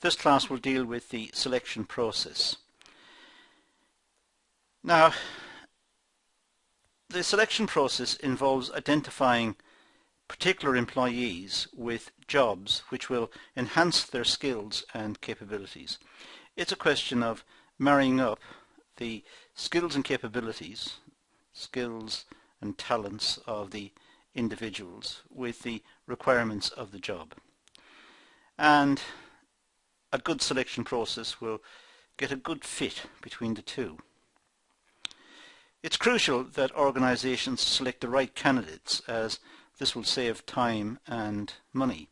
This class will deal with the selection process. Now, the selection process involves identifying particular employees with jobs which will enhance their skills and capabilities. It's a question of marrying up the skills and capabilities, skills and talents of the individuals with the requirements of the job. And a good selection process will get a good fit between the two. It's crucial that organisations select the right candidates, as this will save time and money.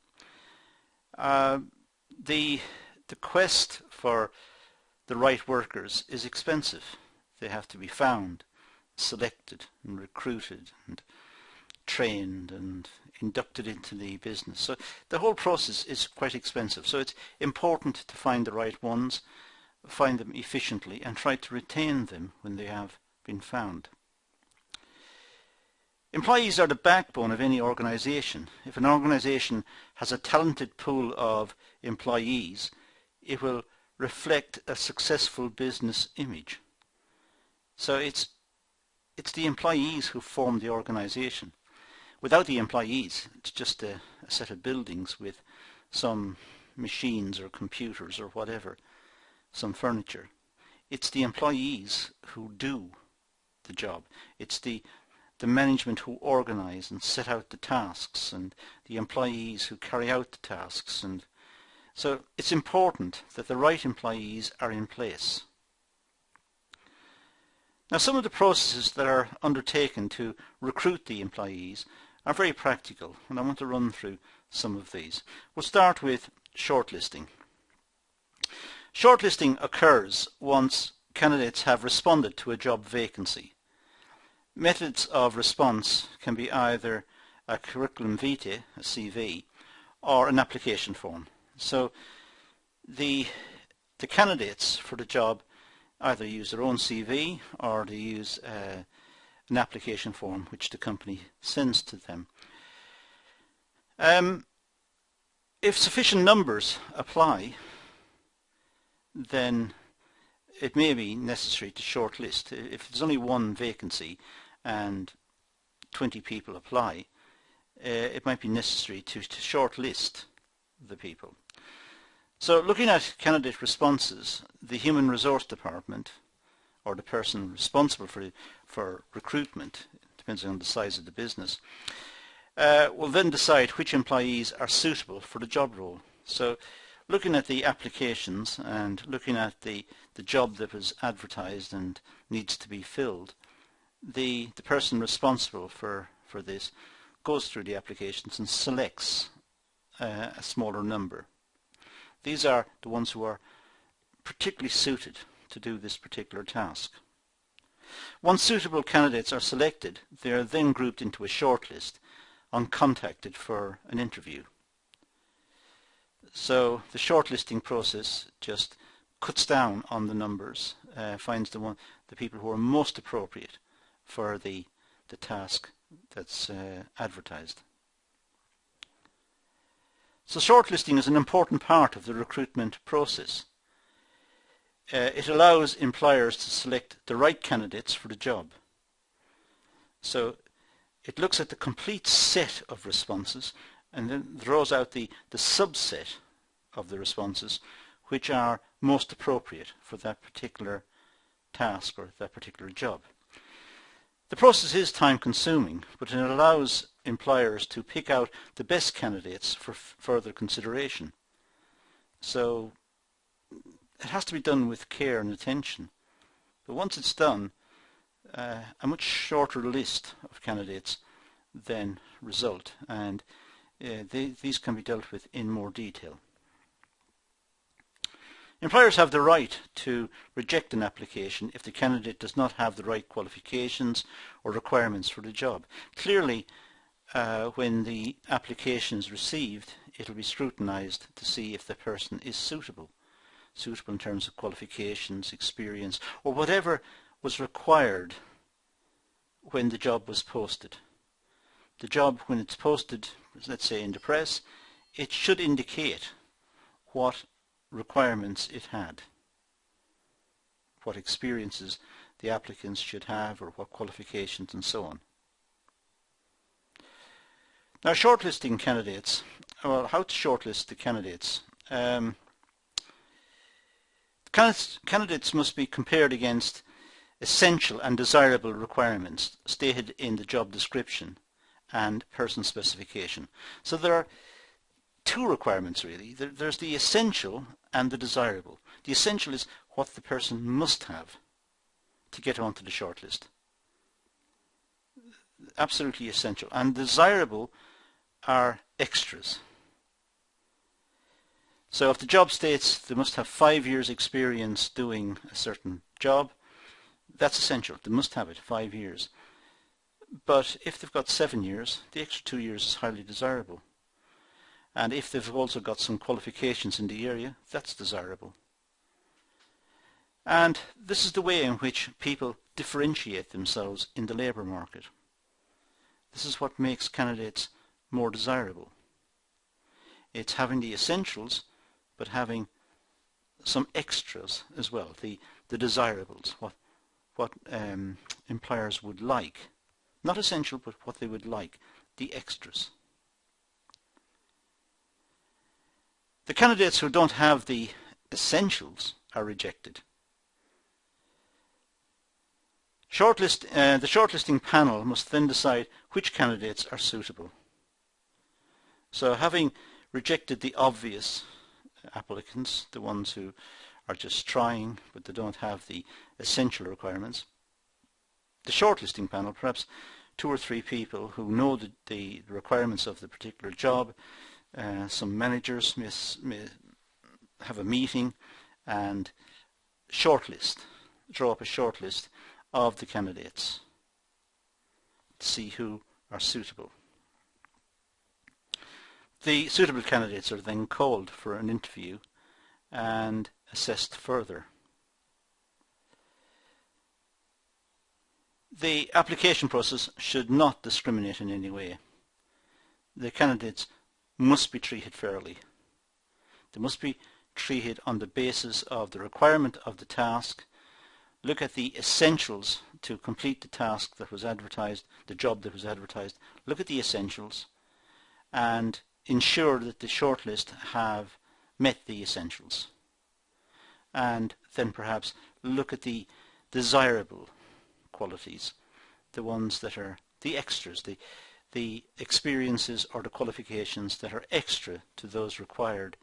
The quest for the right workers is expensive. They have to be found, selected and recruited and trained and inducted into the business. So the whole process is quite expensive. So it's important to find the right ones, find them efficiently and try to retain them when they have been found. Employees are the backbone of any organisation. If an organisation has a talented pool of employees, it will reflect a successful business image. So it's the employees who form the organisation. Without the employees, it's just a set of buildings with some machines or computers or whatever, some furniture. It's the employees who do the job. It's the management who organise and set out the tasks, and the employees who carry out the tasks. And so it's important that the right employees are in place. Now, some of the processes that are undertaken to recruit the employees are very practical, and I want to run through some of these. We'll start with shortlisting. Shortlisting occurs once candidates have responded to a job vacancy. Methods of response can be either a curriculum vitae, a CV, or an application form. So the candidates for the job either use their own CV or they use an application form which the company sends to them. If sufficient numbers apply, then it may be necessary to shortlist. If there's only one vacancy and 20 people apply, it might be necessary to shortlist the people. So looking at candidate responses, the Human Resource Department, or the person responsible for recruitment, depends on the size of the business, will then decide which employees are suitable for the job role. So looking at the applications and looking at the job that was advertised and needs to be filled, the person responsible for this goes through the applications and selects a smaller number. These are the ones who are particularly suited to do this particular task. Once suitable candidates are selected, they are then grouped into a shortlist and contacted for an interview. So the shortlisting process just cuts down on the numbers, finds the people who are most appropriate for the task that's advertised. So shortlisting is an important part of the recruitment process. It allows employers to select the right candidates for the job. So it looks at the complete set of responses and then draws out the subset of the responses which are most appropriate for that particular task or that particular job. The process is time consuming, but it allows employers to pick out the best candidates for further consideration. So it has to be done with care and attention. But once it's done, a much shorter list of candidates then result, and these can be dealt with in more detail. Employers have the right to reject an application if the candidate does not have the right qualifications or requirements for the job. Clearly, when the application is received, it will be scrutinized to see if the person is suitable in terms of qualifications, experience, or whatever was required when the job was posted. The job, when it's posted, let's say in the press, it should indicate what requirements it had, what experiences the applicants should have or what qualifications and so on. Now, shortlisting candidates. Well, how to shortlist the candidates? Candidates must be compared against essential and desirable requirements stated in the job description and person specification. So there are two requirements really. There's the essential and the desirable. The essential is what the person must have to get onto the shortlist. Absolutely essential. And desirable are extras. So if the job states they must have 5 years experience doing a certain job, that's essential. They must have it, 5 years. But if they've got 7 years, the extra 2 years is highly desirable. And if they've also got some qualifications in the area, that's desirable. And this is the way in which people differentiate themselves in the labour market. This is what makes candidates more desirable. It's having the essentials, but having some extras as well, the desirables, what employers would like. Not essential, but what they would like, the extras. The candidates who don't have the essentials are rejected. The shortlisting panel must then decide which candidates are suitable. So having rejected the obvious applicants, the ones who are just trying but they don't have the essential requirements, the shortlisting panel, perhaps 2 or 3 people who know the requirements of the particular job, some managers may have a meeting and draw up a shortlist of the candidates to see who are suitable. The suitable candidates are then called for an interview and assessed further. The application process should not discriminate in any way. The candidates must be treated fairly. They must be treated on the basis of the requirement of the task. Look at the essentials to complete the task that was advertised, the job that was advertised. Look at the essentials and ensure that the shortlist have met the essentials. And then perhaps look at the desirable qualities, the ones that are the extras, the experiences or the qualifications that are extra to those required,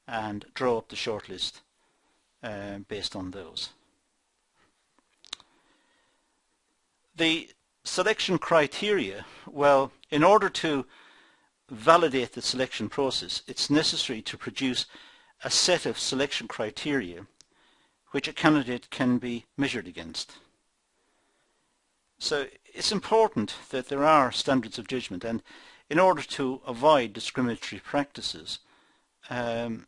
and draw up the shortlist based on those. The selection criteria, well, in order to validate the selection process, it's necessary to produce a set of selection criteria which a candidate can be measured against. So it's important that there are standards of judgment, and in order to avoid discriminatory practices, an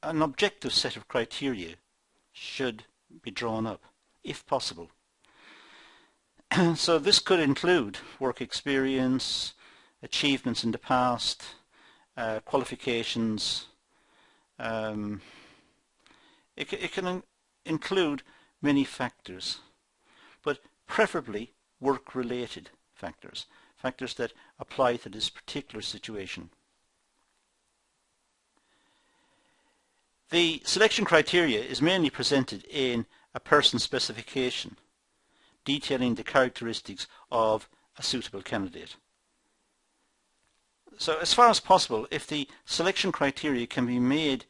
objective set of criteria should be drawn up, if possible. So this could include work experience, achievements in the past, qualifications. It can include many factors, but preferably work-related factors, factors that apply to this particular situation. The selection criteria is mainly presented in a person specification, detailing the characteristics of a suitable candidate. So as far as possible, if the selection criteria can be made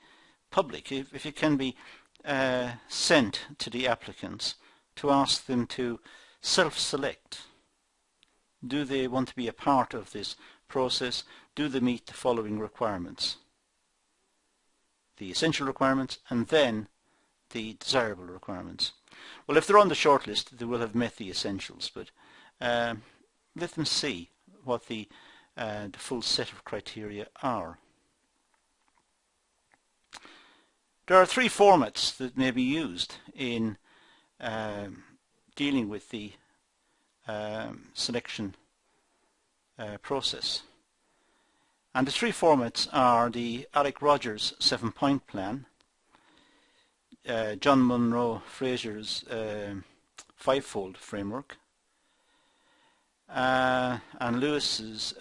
public, if it can be sent to the applicants to ask them to self-select, do they want to be a part of this process? Do they meet the following requirements? The essential requirements and then the desirable requirements. Well, if they're on the shortlist, they will have met the essentials, but let them see what the full set of criteria are. There are 3 formats that may be used in dealing with the selection process. And the three formats are the Alec Rodger's 7-point plan, John Munro Fraser's Fivefold framework, and Lewis's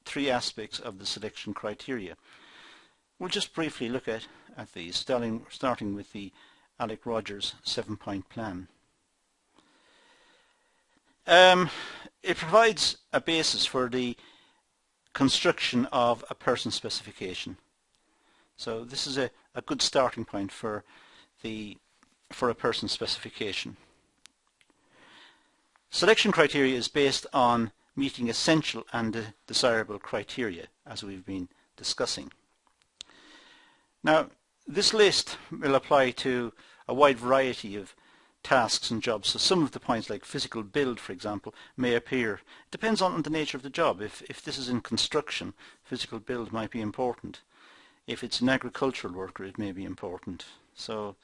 3 aspects of the selection criteria. We'll just briefly look at these, starting with the Alec Rodger's 7-point plan. It provides a basis for the construction of a person specification. So this is a good starting point for a person specification. Selection criteria is based on meeting essential and desirable criteria, as we've been discussing. Now, this list will apply to a wide variety of tasks and jobs. So some of the points, like physical build, for example, may appear. It depends on the nature of the job. If this is in construction, physical build might be important. If it's an agricultural worker, it may be important. So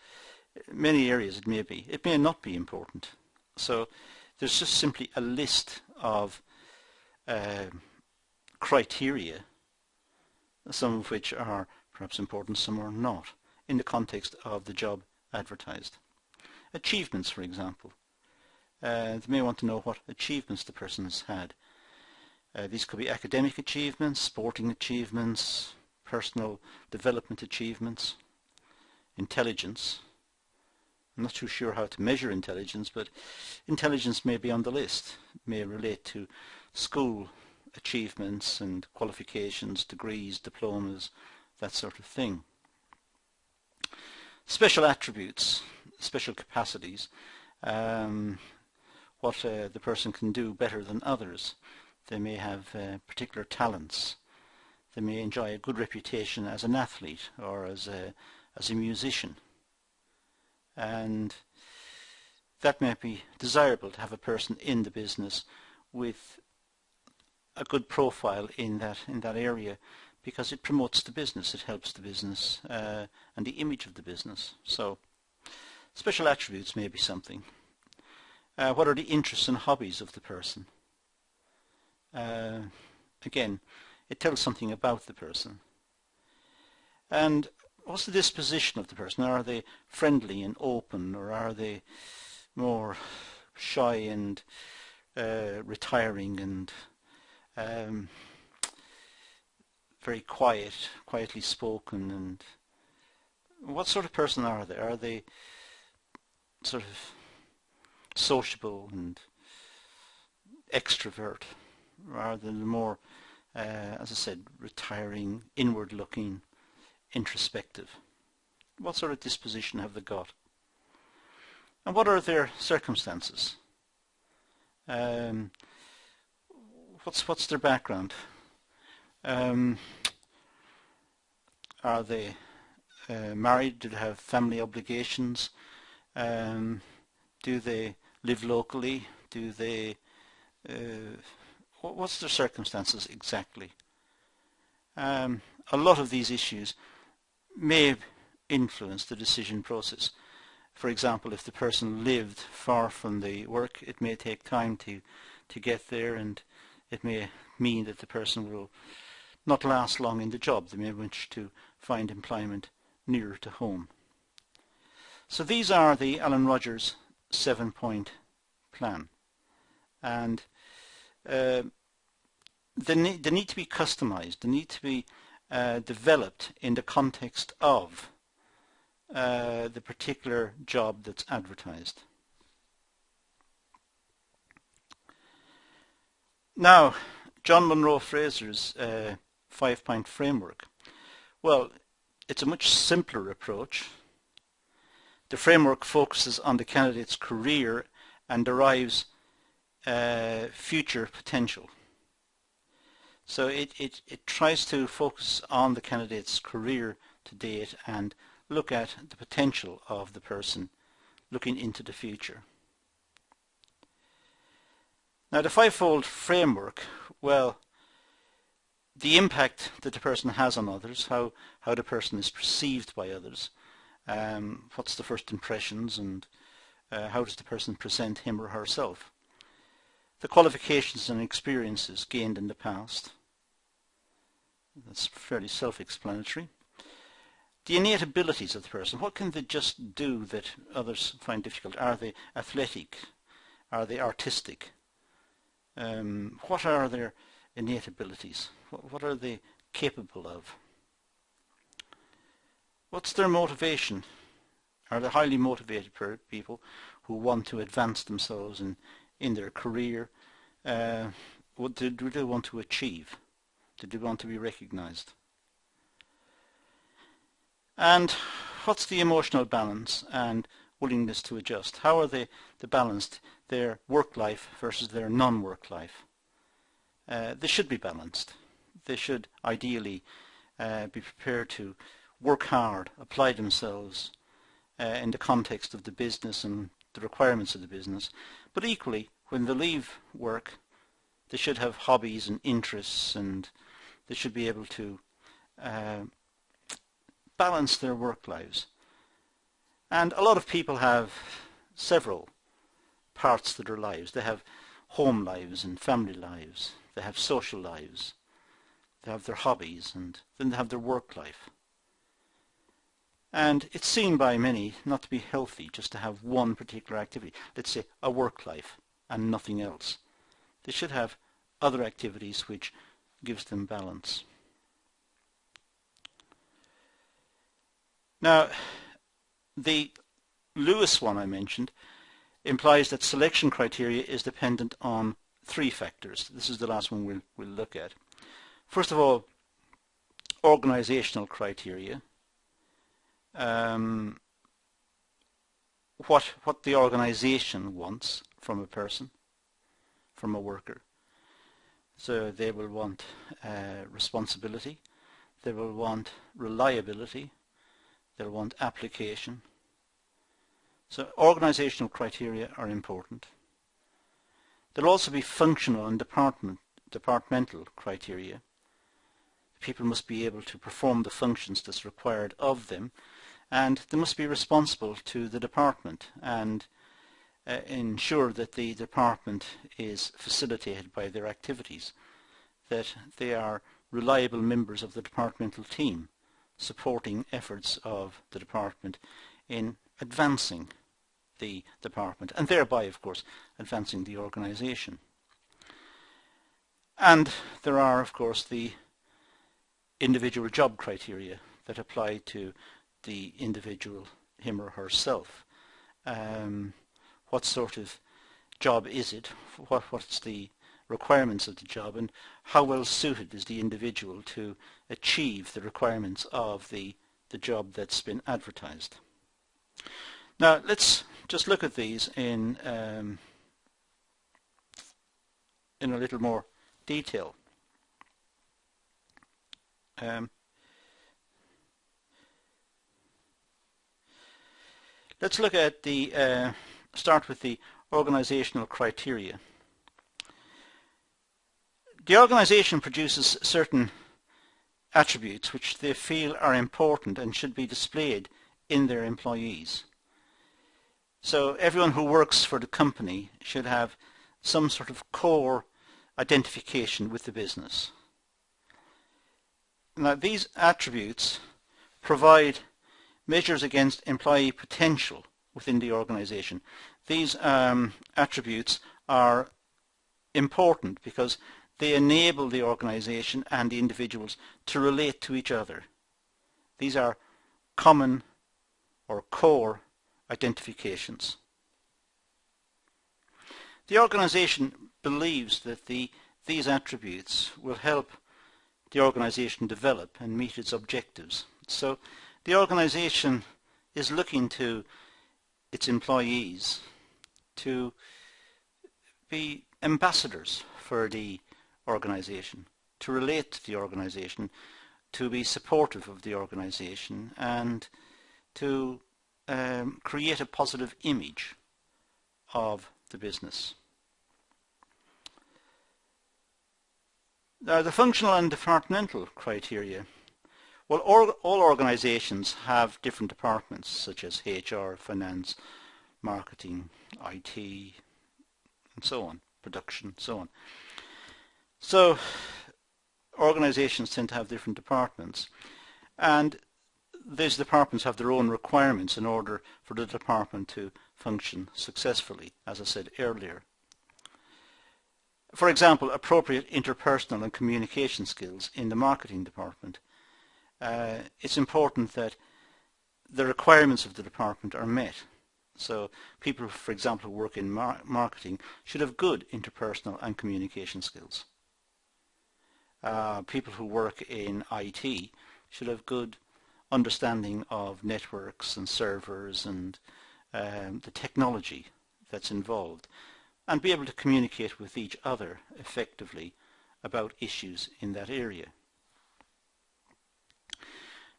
many areas it may be. It may not be important. So there's just simply a list of criteria, some of which are perhaps important, some are not, in the context of the job advertised. Achievements, for example. They may want to know what achievements the person has had. These could be academic achievements, sporting achievements, personal development achievements, intelligence. I'm not too sure how to measure intelligence, but intelligence may be on the list. It may relate to school achievements and qualifications, degrees, diplomas, that sort of thing. Special attributes, special capacities, what the person can do better than others. They may have particular talents. They may enjoy a good reputation as an athlete or as a musician. And that may be desirable to have a person in the business with a good profile in that area, because it promotes the business, it helps the business and the image of the business. So special attributes may be something. What are the interests and hobbies of the person? Again, it tells something about the person. And what's the disposition of the person? Are they friendly and open, or are they more shy and retiring and very quietly spoken? And what sort of person are they? Are they sort of sociable and extrovert, rather than more, as I said, retiring, inward-looking, introspective? What sort of disposition have they got? And what are their circumstances? What's their background? Are they married? Do they have family obligations? Do they live locally? Do they? What's their circumstances exactly? A lot of these issues may influence the decision process. For example, if the person lived far from the work, it may take time to get there, and it may mean that the person will not last long in the job. They may wish to find employment nearer to home. So these are the Alan Rodger's 7-point plan, and they need to be customized. They need to be developed in the context of the particular job that's advertised. Now, John Munro Fraser's 5-point framework. Well, it's a much simpler approach. The framework focuses on the candidate's career and derives future potential. So it tries to focus on the candidate's career to date and look at the potential of the person looking into the future. Now, the fivefold framework, well, the impact that the person has on others, how the person is perceived by others, what's the first impressions, and how does the person present him or herself, the qualifications and experiences gained in the past, That's fairly self-explanatory. The innate abilities of the person. What can they just do that others find difficult? Are they athletic? Are they artistic? What are their innate abilities? What are they capable of? What's their motivation? Are they highly motivated people who want to advance themselves in their career? What do they want to achieve? Do they want to be recognized? And what's the emotional balance and willingness to adjust? How are they balanced, their work life versus their non-work life? They should be balanced. They should ideally be prepared to work hard, apply themselves in the context of the business and the requirements of the business. But equally, when they leave work, they should have hobbies and interests, and they should be able to balance their work lives. And a lot of people have several parts to their lives. They have home lives and family lives. They have social lives. They have their hobbies, and then they have their work life. And it's seen by many not to be healthy just to have one particular activity. Let's say a work life and nothing else. They should have other activities which gives them balance. Now, the Lewis one I mentioned implies that selection criteria is dependent on three factors. This is the last one we'll look at. First of all, organizational criteria. What the organization wants from a person, from a worker. So they will want responsibility, they will want reliability, they'll want application. So organizational criteria are important. There'll also be functional and departmental criteria. People must be able to perform the functions that's required of them, and they must be responsible to the department and ensure that the department is facilitated by their activities, that they are reliable members of the departmental team, supporting efforts of the department in advancing the department, and thereby, of course, advancing the organization. And there are, of course, the individual job criteria that apply to the individual, him or herself. What sort of job is it? What's the requirements of the job, and how well suited is the individual to achieve the requirements of the job that's been advertised? Now let's just look at these in a little more detail. Let's look at the start with the organizational criteria. The organization produces certain attributes which they feel are important and should be displayed in their employees. So everyone who works for the company should have some sort of core identification with the business. Now these attributes provide measures against employee potential within the organization. These attributes are important because they enable the organization and the individuals to relate to each other. These are common or core identifications. The organization believes that these attributes will help the organization develop and meet its objectives. So the organization is looking to its employees to be ambassadors for the organization, to relate to the organization, to be supportive of the organization, and to create a positive image of the business. Now the functional and departmental criteria. Well, all organizations have different departments such as HR, finance, marketing, IT, and so on, production, so on. So organisations tend to have different departments, and these departments have their own requirements in order for the department to function successfully, as I said earlier. For example, appropriate interpersonal and communication skills in the marketing department. It's important that the requirements of the department are met. So people, for example, who work in marketing should have good interpersonal and communication skills. People who work in IT should have good understanding of networks and servers and the technology that's involved, and be able to communicate with each other effectively about issues in that area.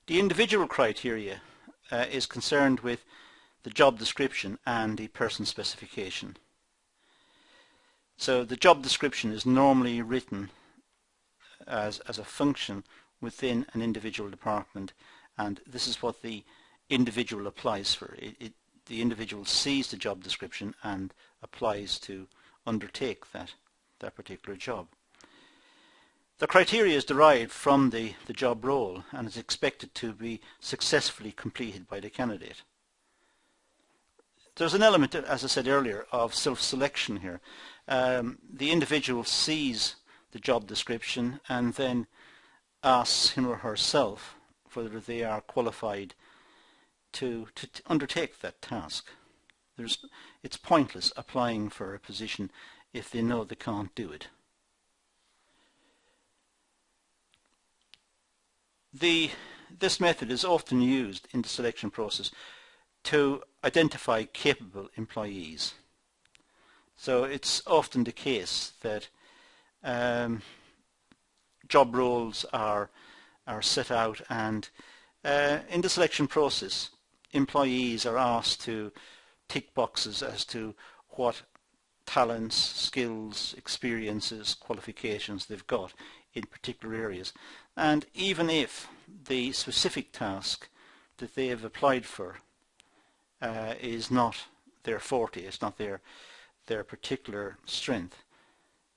The individual criteria is concerned with the job description and the person specification. So the job description is normally written as a function within an individual department, and this is what the individual applies for. The individual sees the job description and applies to undertake that particular job. The criteria is derived from the job role and is expected to be successfully completed by the candidate. There's an element, as I said earlier, of self-selection here. The individual sees the job description and then asks him or herself whether they are qualified to undertake that task. It's pointless applying for a position if they know they can't do it. This method is often used in the selection process to identify capable employees. So it's often the case that job roles are set out, and in the selection process employees are asked to tick boxes as to what talents, skills, experiences, qualifications they've got in particular areas. And even if the specific task that they have applied for is not their forte, it's not their particular strength,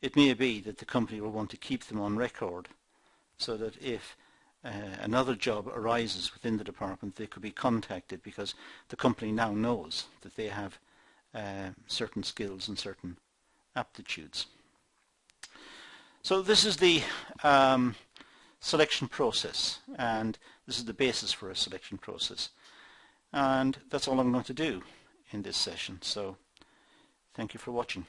it may be that the company will want to keep them on record so that if another job arises within the department, they could be contacted because the company now knows that they have certain skills and certain aptitudes. So this is the selection process, and this is the basis for a selection process. And that's all I'm going to do in this session. So thank you for watching.